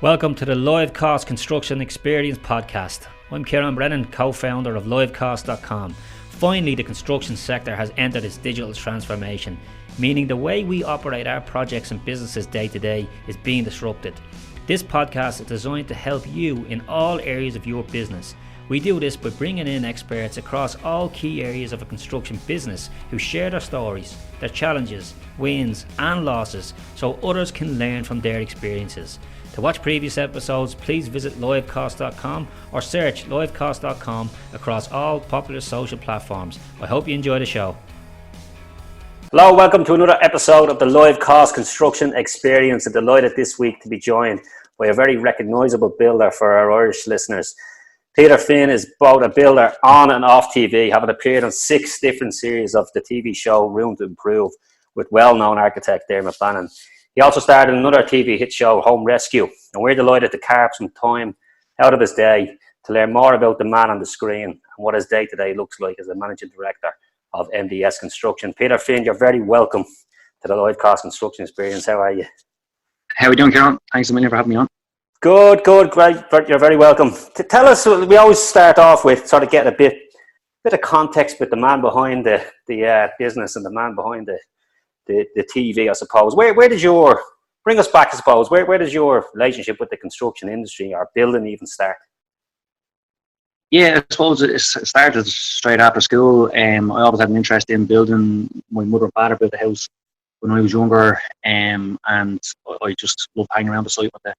Welcome to the Livecosts Construction Experience Podcast. I'm Ciaran, Brennan, co-founder of Livecosts.com. Finally, the construction sector has entered its digital transformation, meaning the way we operate our projects and businesses day to day is being disrupted. This podcast is designed to help you in all areas of your business. We do this by bringing in experts across all key areas of a construction business who share their stories, their challenges, wins and losses so others can learn from their experiences. To watch previous episodes, please visit livecosts.com or search livecosts.com across all popular social platforms. I hope you enjoy the show. Hello, welcome to another episode of the Livecosts Construction Experience. I'm delighted this week to be joined by a very recognisable builder for our Irish listeners. Peter Finn is both a builder on and off TV, having appeared on 6 different series of the TV show Room to Improve with well-known architect Brennan. He also started another TV hit show, Home Rescue, and we're delighted to carve some time out of his day to learn more about the man on the screen and what his day-to-day looks like as a managing director of MDS Construction. Peter Finn, you're very welcome to the Livecosts Construction Experience. How are you? How are we doing, Ciaran? Thanks a million for having me on. Good, great. You're very welcome. To tell us, we always start off with sort of getting a bit of context with the man behind the business and the man behind the TV, I suppose. Where did bring us back, I suppose, where does your relationship with the construction industry or building even start? Yeah, I suppose it started straight after school. I always had an interest in building. My mother and father built a house when I was younger, and I just loved hanging around the site when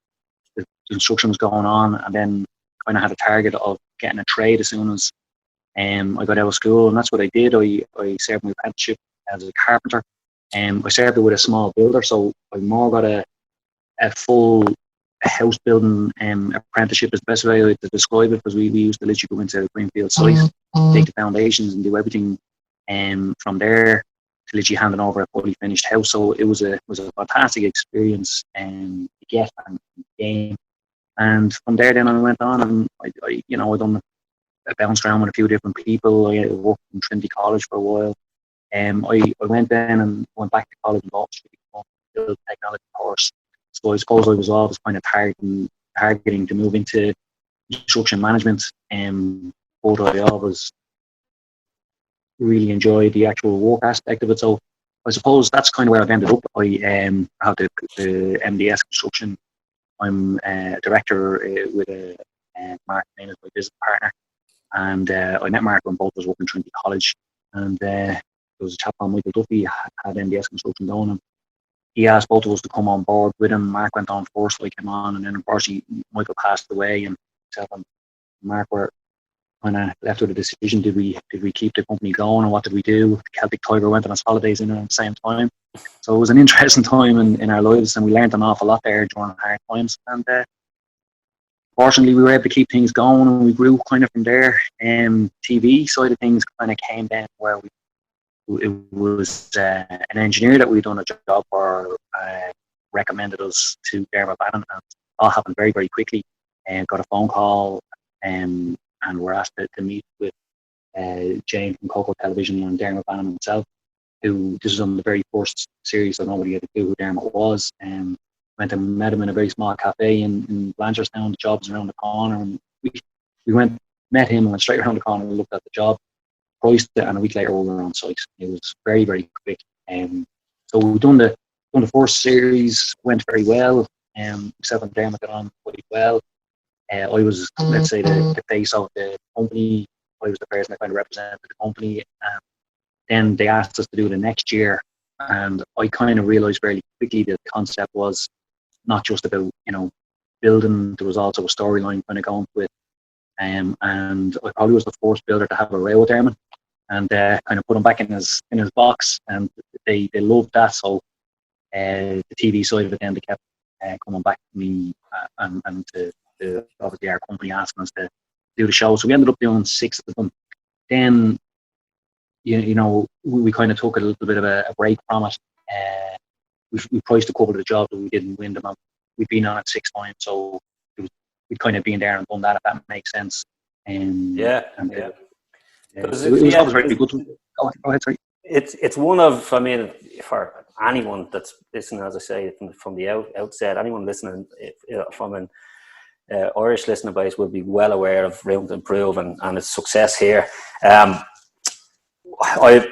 the construction was going on, and then kind of had a target of getting a trade as soon as I got out of school, and that's what I did. I served my apprenticeship as a carpenter. I served it with a small builder, so I more got a full house building apprenticeship is the best way to describe it, because we used to literally go into a greenfield site, take the foundations and do everything from there to literally handing over a fully finished house. So it was a fantastic experience to get and gain. And from there then I went on and I bounced around with a few different people. I worked in Trinity College for a while. I went then and went back to college and bought a technology course. So I suppose I was always kind of targeting to move into construction management. But I always really enjoyed the actual work aspect of it. So I suppose that's kind of where I've ended up. I have the MDS Construction. I'm a director with Mark as my business partner. And I met Mark when both of us worked in Trinity College. And there was a chap called Michael Duffy, had MDS Construction going, and he asked both of us to come on board with him. Mark went on first, I came on, and then unfortunately Michael passed away, and myself and Mark were kind of left with a decision: did we keep the company going, and what did we do? Celtic Tiger went on his holidays in at the same time, so it was an interesting time in our lives, and we learned an awful lot there during hard times. And fortunately, we were able to keep things going, and we grew kind of from there. TV side of things kind of came down where it was an engineer that we'd done a job for recommended us to Brennan, and it all happened very, very quickly. And got a phone call, and were asked to meet with Jane from Coco Television and Dermot Bannon himself, who this was on the very first series, so nobody had a clue who Dermot was. Went and met him in a very small cafe in Blanchardstown. The job was around the corner, and we met him and went straight around the corner and looked at the job, priced it, and a week later we were on site. It was very, very quick. So we've done the first series, went very well. Myself and Dermot got on quite well. I was, let's say, the face of the company. I was the person that kind of represented the company. Then they asked us to do it the next year, and I kind of realised very quickly that the concept was not just about building. There was also a storyline kind of going with it. And I probably was the first builder to have a row with Dermot, and kind of put him back in his box, and they loved that. So the TV side of it, then they kept coming back to me and to obviously our company asking us to do the show. So we ended up doing 6 of them. Then we kind of took a little bit of a break from it. We priced a couple of the jobs, but we didn't win them. We'd been on it 6 times, so we'd kind of been there and done that, if that makes sense. It was always very good. Go ahead, sorry. It's one of, I mean, for anyone that's listening, as I say, from the outset, anyone listening from an Irish listener base will be well aware of Room to Improve and its success here. I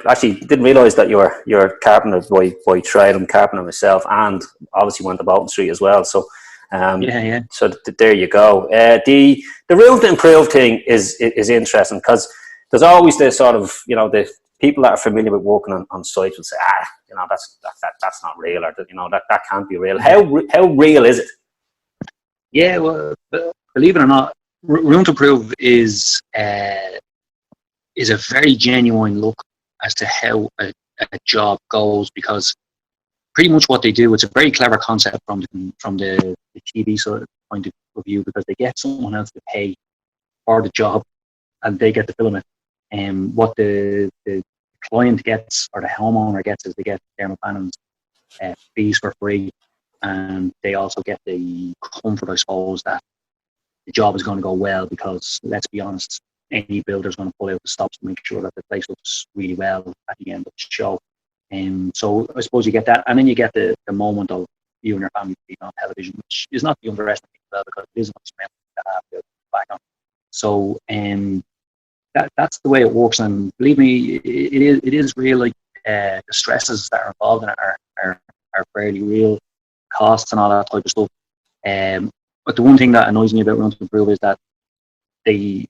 actually didn't realise that you're a carpenter by trade. I'm a carpenter myself, and obviously went to Bolton Street as well. So, Yeah. So there you go. The Room to Improve thing is interesting, because there's always this sort of, the people that are familiar with working on sites will say, that's not real, or that can't be real. How real is it? Yeah, well, believe it or not, Room to Improve is a very genuine look as to how a job goes, because pretty much what they do, it's a very clever concept from the TV sort of point of view, because they get someone else to pay for the job and they get to film it. And what the client gets, or the homeowner gets, is they get Dermot Bannon's fees for free, and they also get the comfort, I suppose, that the job is going to go well, because let's be honest, any builder's going to pull out the stops to make sure that the place looks really well at the end of the show. And so I suppose you get that, and then you get the moment of you and your family being on television, which is not to be underestimated, because it is an expensive to have to back on. So that's the way it works, and believe me, it is real. Like the stresses that are involved in it are fairly real, costs and all that type of stuff. But the one thing that annoys me about Room to Improve is that the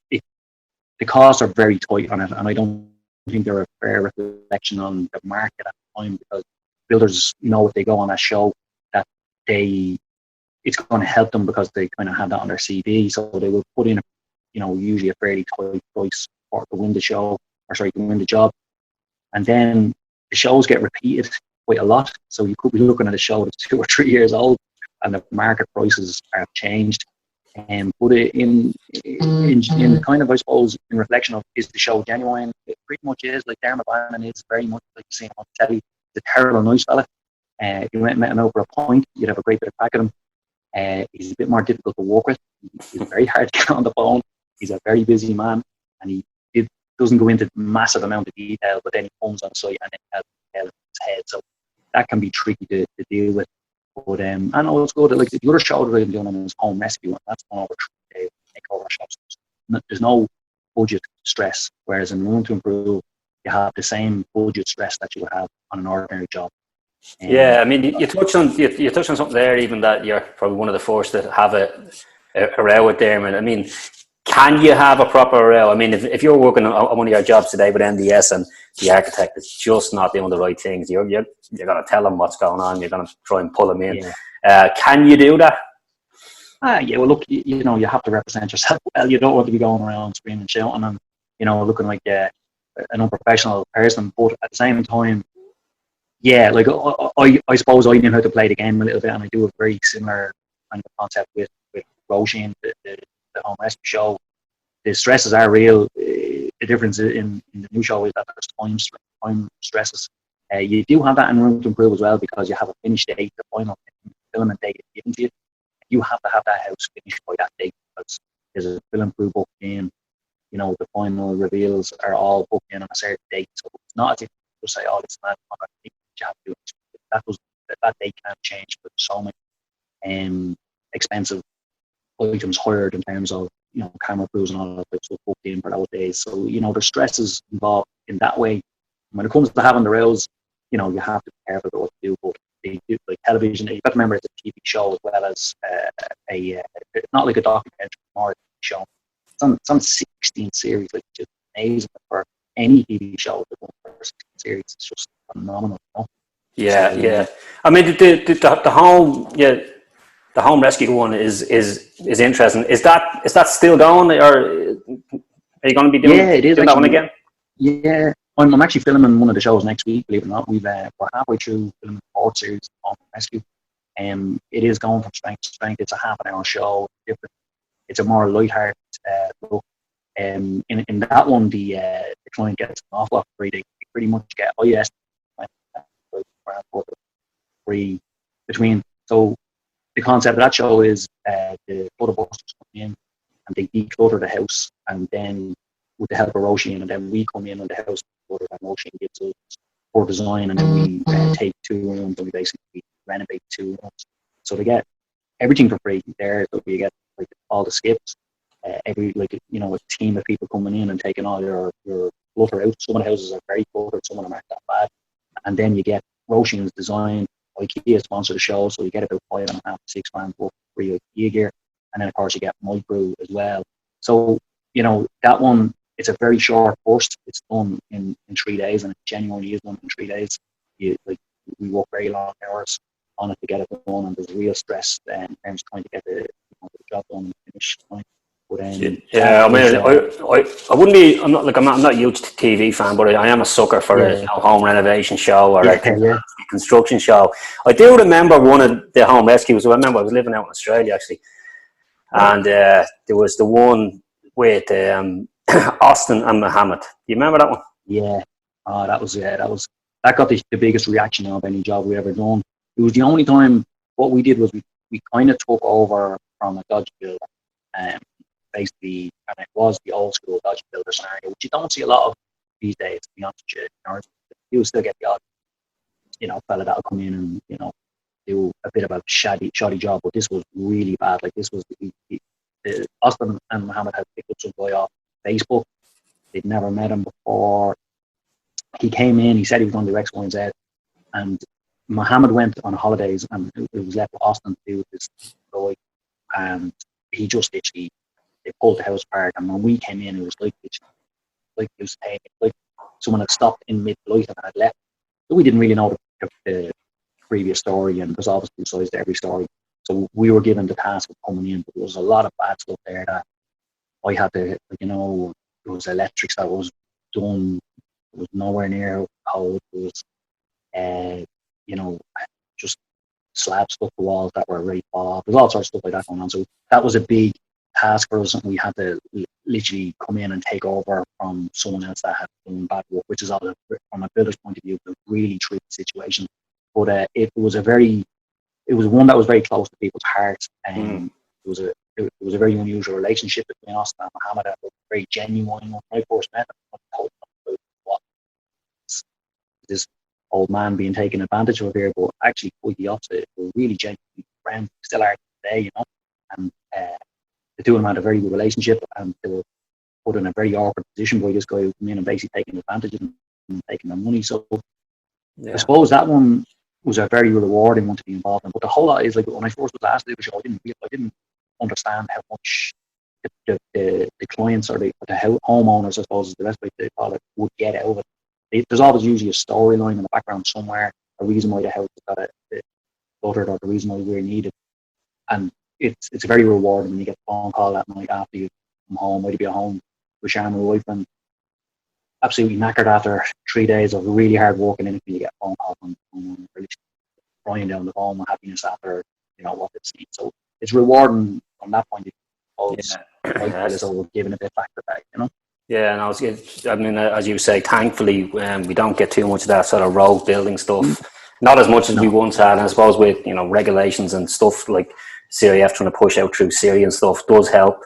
costs are very tight on it, and I don't think they're a fair reflection on the market at the time, because builders know if they go on a show that it's going to help them, because they kind of have that on their CV, so they will put in usually a fairly tight price to win the show, or sorry, to win the job. And then the shows get repeated quite a lot, so you could be looking at a show that's 2 or 3 years old, and the market prices have changed. But in kind of, I suppose, in reflection of, is the show genuine? It pretty much is. Like Dermot Bannon is very much like you see him on telly. He's a terrible nice fella. If you went and met him over a pint, you'd have a great bit of crack at him. He's a bit more difficult to work with. He's very hard to get on the phone. He's a very busy man, and he doesn't go into massive amount of detail, but then he comes on site and then has detail in his head. So that can be tricky to deal with. But I know it's good. Like the other show that I'm doing on his Home Rescue, and that's going over 3 days, makeover shops. There's no budget stress, whereas in Room to Improve, you have the same budget stress that you would have on an ordinary job. Yeah, I mean, you touched on something there, even that you're probably one of the first to have a row with Dermot. I mean, can you have a proper row? I mean, if you're working on one of your jobs today with MDS and the architect is just not doing the right things, you're going to tell them what's going on. You're going to try and pull them in. Yeah. Can you do that? Yeah. Well, look, you have to represent yourself well. You don't want to be going around screaming and shouting and looking like an unprofessional person. But at the same time, yeah, like I suppose I knew how to play the game a little bit, and I do a very similar kind of concept with Roisin, the Home Rescue show. The stresses are real. The difference in the new show is that there's time stresses. You do have that in Room to Improve as well, because you have a finish date, the final filming date given to you. You have to have that house finished by that date, because there's a film crew booked in. The final reveals are all booked in on a certain date. So it's not as if you say, "Oh, it's not going to you have to do it." That date can't change, but so many expensive items hired in terms of camera crews and all that type of stuff booked in for those days. So there's stresses involved in that way. When it comes to having the rails, you have to be careful about what to do. But they do, like television, you've got to remember it's a TV show as well as it's not like a documentary, more a show. It's on 16 series, like just amazing for any TV show. The 16 series, it's just phenomenal. Yeah. I mean, the home, the Home Rescue one is interesting. Is that still going, or are you going to be doing that one again? Yeah, I'm actually filming one of the shows next week. Believe it or not, we're halfway through filming the 4th series of Home Rescue. It is going from strength to strength. It's a half-an-hour show. It's a more light-hearted look. In that one, the client gets an awful lot free. They pretty much get free between. So the concept of that show is the photo busters come in and they declutter the house, and then with the help of Roisin, and then we come in on the house, and Roisin gives us for design, and then we take 2 rooms and we basically renovate 2 rooms. So they get everything for free there. So we get like all the skips, every like a team of people coming in and taking all your clutter out. Some of the houses are very cluttered, some of them aren't that bad, and then you get Roisin's design. IKEA sponsor the show, so you get about 5.5 to 6 grand worth of free IKEA gear, and then of course you get micro as well. So that one, it's a very short burst. It's done in 3 days, and it genuinely is done in 3 days. We work very long hours on it to get it done, and there's real stress in terms of trying to get the job done and finish. But, I mean, I wouldn't be. I'm not a huge TV fan, but I am a sucker for a home renovation show or a construction show. I do remember one of the home rescues. I remember I was living out in Australia actually, and there was the one with Austin and Muhammad. Do you remember that one? Yeah. That got the biggest reaction of any job we ever done. It was the only time. What we did was we kind of took over from a Dodge builder, basically, and it was the old school Dodge builder scenario, which you don't see a lot of these days, to be honest with you. You still get the odd, fella that'll come in and do a bit of a shoddy job, but this was really bad. Like this was Austin and Muhammad had picked up some guy off Facebook. They'd never met him before. He came in, he said he was going to do X, Y, and Z, and Muhammad went on holidays, and it was left with Austin to do with this guy, and he just literally, they pulled the house apart, and when we came in, it was like someone had stopped in mid-flight and had left. So we didn't really know the previous story, and there's obviously 2 sides to every story. So we were given the task of coming in, but there was a lot of bad stuff there that I had to, there was electrics that was done, it was nowhere near code. It was, just slab stuff to walls that were already fall off. There's all sorts of stuff like that going on. So that was a big task for us, and we had to literally come in and take over from someone else that had done bad work, which is from a builder's point of view, a really tricky situation. But it was one that was very close to people's hearts, and it was a very unusual relationship between us and Muhammad. It was very genuine. When I first met him, I told him what this old man being taken advantage of here, but actually quite the opposite. We're really genuinely friends, still are today, and the two of them had a very good relationship, and they were put in a very awkward position by this guy who came in and basically taking advantage of them and taking their money. So I suppose that one was a very rewarding one to be involved in. But the whole lot is, like, when I first was asked to do the show, I didn't understand how much the clients or the homeowners, I suppose is the best way to call it, would get out of it. There's always usually a storyline in the background somewhere, a reason why the house got cluttered, or the reason why we're needed. And it's very rewarding when you get a phone call that night after you come home, whether you be at home with Ciaran, my wife, and absolutely knackered after 3 days of really hard work, and then you get a phone call from really crying down the phone with happiness after what they've seen. So it's rewarding from that point of view. We're giving a bit back to that, Yeah, and I mean, as you say, thankfully, we don't get too much of that sort of rogue building stuff. Not as much as we once had, and I suppose with regulations and stuff like CIF trying to push out through Syria and stuff does help.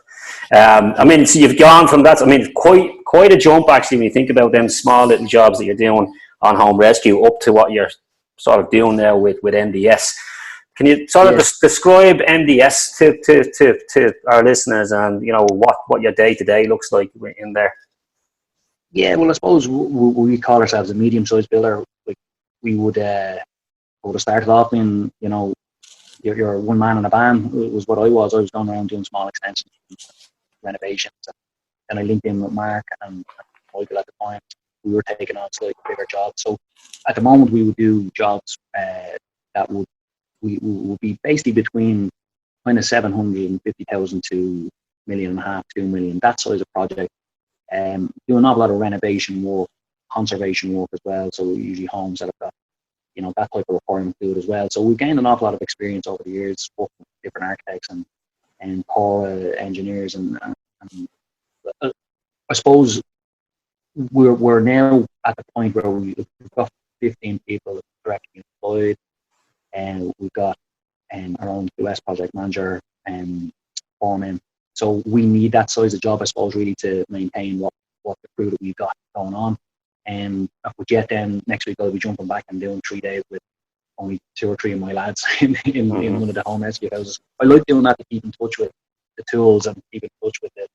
I mean, so you've gone from that. I mean, quite a jump actually when you think about them small little jobs that you're doing on home rescue up to what you're sort of doing now with MDS. Can you sort of describe MDS to our listeners, and what your day to day looks like in there? Yeah, well, I suppose we call ourselves a medium-sized builder. Like we would have started off in you're one man in a van. It was what I was. I was going around doing small extensions, renovations, and I linked in with Mark and Michael at the time. We were taking on slightly bigger jobs. So at the moment, we would do jobs that would be basically between kind of 750,000 to $1.5 million, 2 million, that size of project. Do an awful lot of renovation work, conservation work as well. So usually homes that have got that type of requirement to it as well. So we've gained an awful lot of experience over the years working with different architects and core engineers, and I suppose we're now at the point where we've got 15 people directly employed, and we've got our own US project manager and foreman. So we need that size of job, I suppose, really to maintain what the crew that we've got going on. But yet then next week I'll be jumping back and doing 3 days with only 2 or 3 of my lads in one of the home rescue houses. I like doing that to keep in touch with the tools and keep in touch with the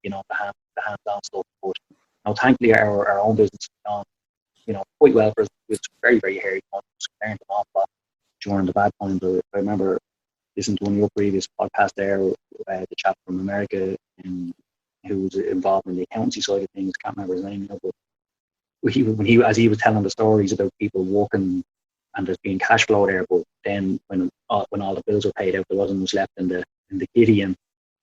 hands-on stuff. But thankfully our own business has gone quite well for us. It was very, very hairy times. Learned an awful lot during the bad times. I remember listening to one of your previous podcasts there, the chap from America who was involved in the accountancy side of things. Can't remember his name now, but as he was telling the stories about people working and there's being cash flow there, but then when all the bills were paid out, there wasn't much left in the kitty, and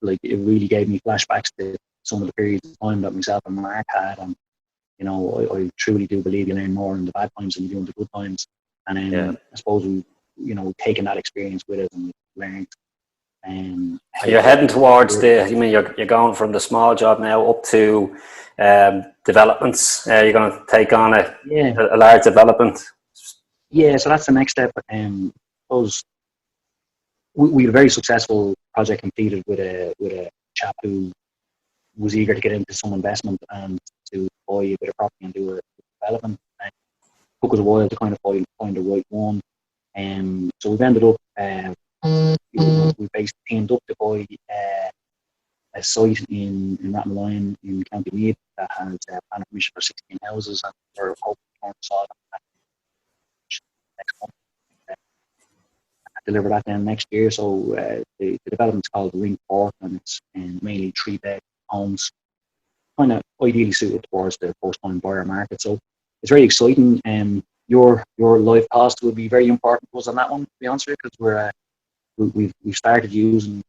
like it really gave me flashbacks to some of the periods of time that myself and Mark had, and I truly do believe you learn more in the bad times than you do in the good times, and then I suppose we taken that experience with it and learned. You're heading towards you're going from the small job now up to developments. You're going to take on a large development. Yeah, so that's the next step. I suppose we had a very successful project completed with a chap who was eager to get into some investment and to buy a bit of property and do a development. And it took us a while to kind of find the right one. So we've ended up we basically teamed up to buy a site in Rathmullen in County Meath that has planning permission for 16 houses, and we're hoping to install that next month. Deliver that then next year. So the development's called Ring Court, and it's mainly 3-bed homes, kind of ideally suited towards the first-time buyer market. So it's very exciting. Your Livecosts will be very important to us on that one, to be honest with you, because we've started using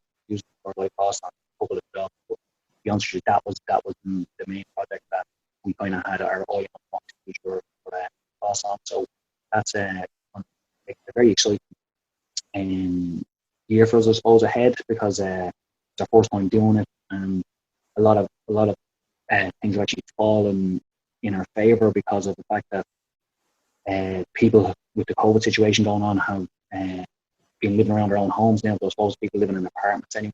our Livecosts on a couple of jobs. But to be honest with you, that was the main project that we kind of had our eye on, which were costs on. So that's a very exciting year for us, I suppose, ahead, because it's our first time doing it, and a lot of things have actually fallen in our favour because of the fact that people with the COVID situation going on have been living around their own homes now. I suppose people living in apartments anyway,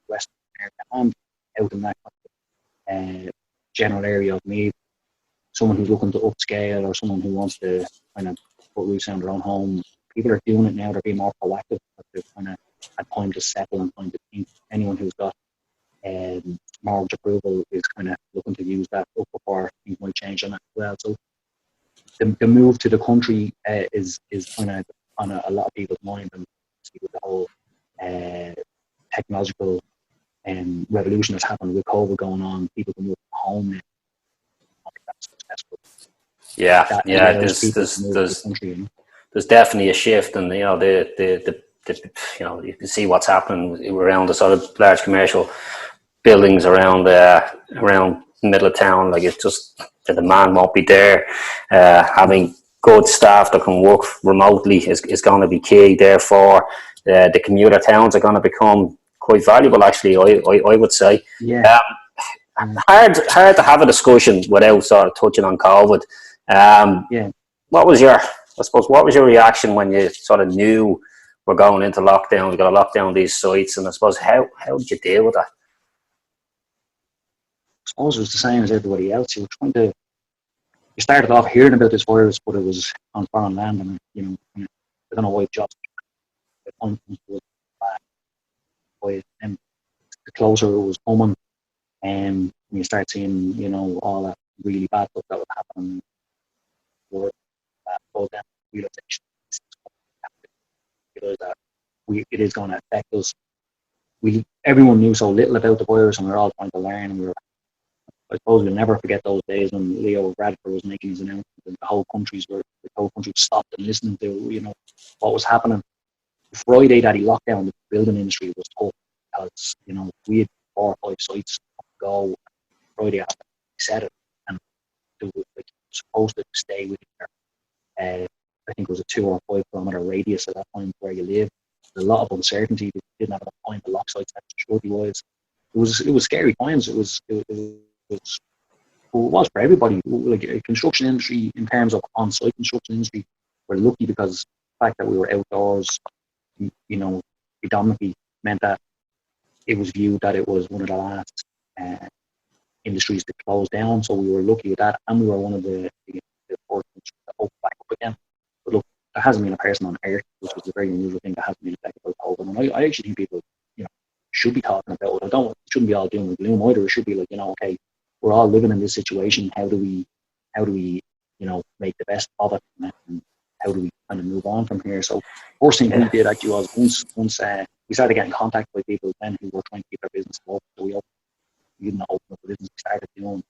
Western America and out in that general area of Meath. Someone who's looking to upscale or someone who wants to kind of put roots on their own home, people are doing it now. They're being more proactive. They're kind of at time to settle and time to think. Anyone who's got mortgage approval is kind of looking to use that up before things might change on that as well. So the move to the country is kind of on a lot of people's mind, and with the whole technological revolution that's happened with COVID going on, people can move from home now. That's successful. There's definitely a shift, and you can see what's happening around the sort of large commercial buildings around the middle of town. Like, it's just the demand won't be there. Having good staff that can work remotely is going to be key. Therefore, the commuter towns are going to become quite valuable. Actually, I would say. Yeah. Hard to have a discussion without sort of touching on COVID. What was your reaction when you sort of knew we're going into lockdown? We're going to lock down these sites, and I suppose how did you deal with that? I suppose it was the same as everybody else. You started off hearing about this virus, but it was on foreign land, and I don't know why jobs. The closer it was coming, and you start seeing all that really bad stuff that was happening. Realization that it is going to affect us. Everyone knew so little about the virus, and we were all trying to learn. And I suppose we'll never forget those days when Leo Bradford was making his announcement, and the whole country stopped and listened to what was happening. The Friday that he locked down, the building industry was tough because we had 4 or 5 sites to go. Friday after he said it, and it was supposed to stay within there. I think it was a 2 or 5 kilometre radius at that point where you live. There's a lot of uncertainty. They didn't have enough time to lock sites down security-wise. It was scary times. It was for everybody. Like a construction industry, in terms of on-site construction industry, we're lucky because the fact that we were outdoors, predominantly meant that it was viewed that it was one of the last industries to close down. So we were lucky with that, and we were one of the first to open back up again. But look, there hasn't been a person on earth, which was a very unusual thing, that hasn't been affected by COVID. And I actually think people, should be talking about it. It shouldn't be all doom and gloom either. It should be like, okay, we're all living in this situation. How do we, make the best of it, and how do we kind of move on from here? So first thing we did actually was once we started getting contact by people then who were trying to keep their business open. So we didn't open up the business. We started doing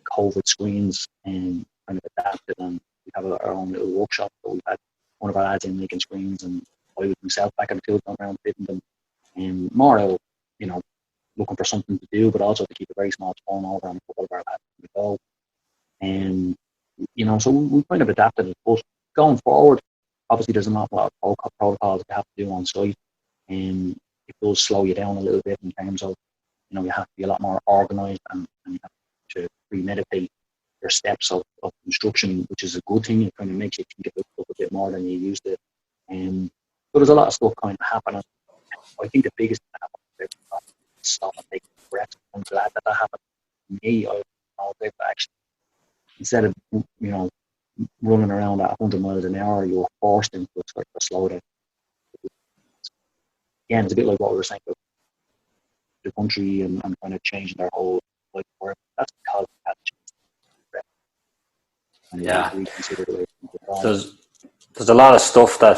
COVID screens and kind of adapted, and we have our own little workshop. So we had one of our lads in making screens, and I was myself back in the field going around fitting them, and more out, looking for something to do, but also to keep a very small turnover and a couple of our lads to go. And so we kind of adapted it. But going forward, obviously there's an awful lot of protocols you have to do on site, and it does slow you down a little bit in terms of, you have to be a lot more organised, and you have to premeditate your steps of construction, which is a good thing. It kind of makes you think about stuff a bit more than you used to. But there's a lot of stuff kind of happening. I think the biggest thing that happened was stop and take a breath. I'm glad that happened to me. They've actually, instead of running around at 100 miles an hour, you were forced into a sort of a slowdown. Again, it's a bit like what we were saying about the country and kind of changing their whole life work. That's because we had to change. Yeah. Reconsider the way There's a lot of stuff that,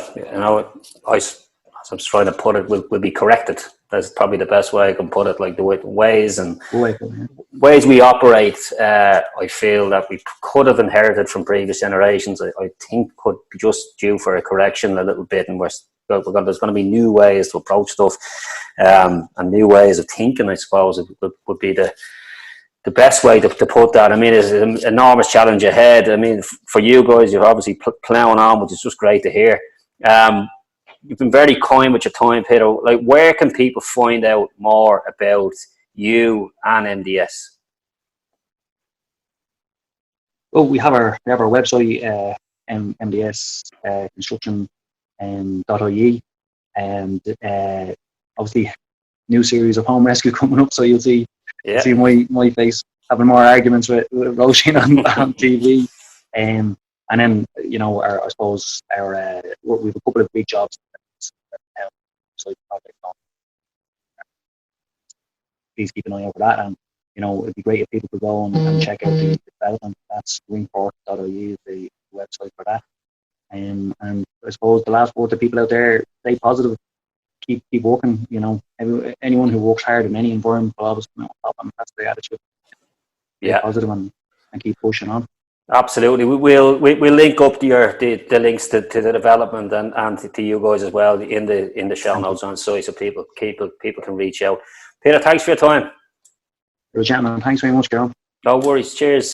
as I'm trying to put it, will be corrected. That's probably the best way I can put it. Like the ways we operate, I feel that we could have inherited from previous generations. I think could be just due for a correction a little bit, and there's going to be new ways to approach stuff, and new ways of thinking. I suppose it would be the best way to put that. I mean, it's an enormous challenge ahead. I mean, for you guys, you're obviously ploughing on, which is just great to hear. You've been very kind with your time, Peter. Like, where can people find out more about you and MDS? Well, we have our website, MDS Construction .ie, and obviously new series of Home Rescue coming up. So you'll see my face having more arguments with Roisin on TV. And then, we have a couple of big jobs. So please keep an eye out for that. And, it'd be great if people could go and check out the development. That's greenport.ie is the website for that. And I suppose the last word to people out there: stay positive, keep working. Anyone who works hard in any environment will always come out on top, and that's the attitude. Stay positive and keep pushing on. Absolutely. We'll link up the links to the development and to you guys as well in the show notes on site, so people can reach out. Peter, thanks for your time. You're a gentleman. Thanks very much, Ciaran. No worries. Cheers.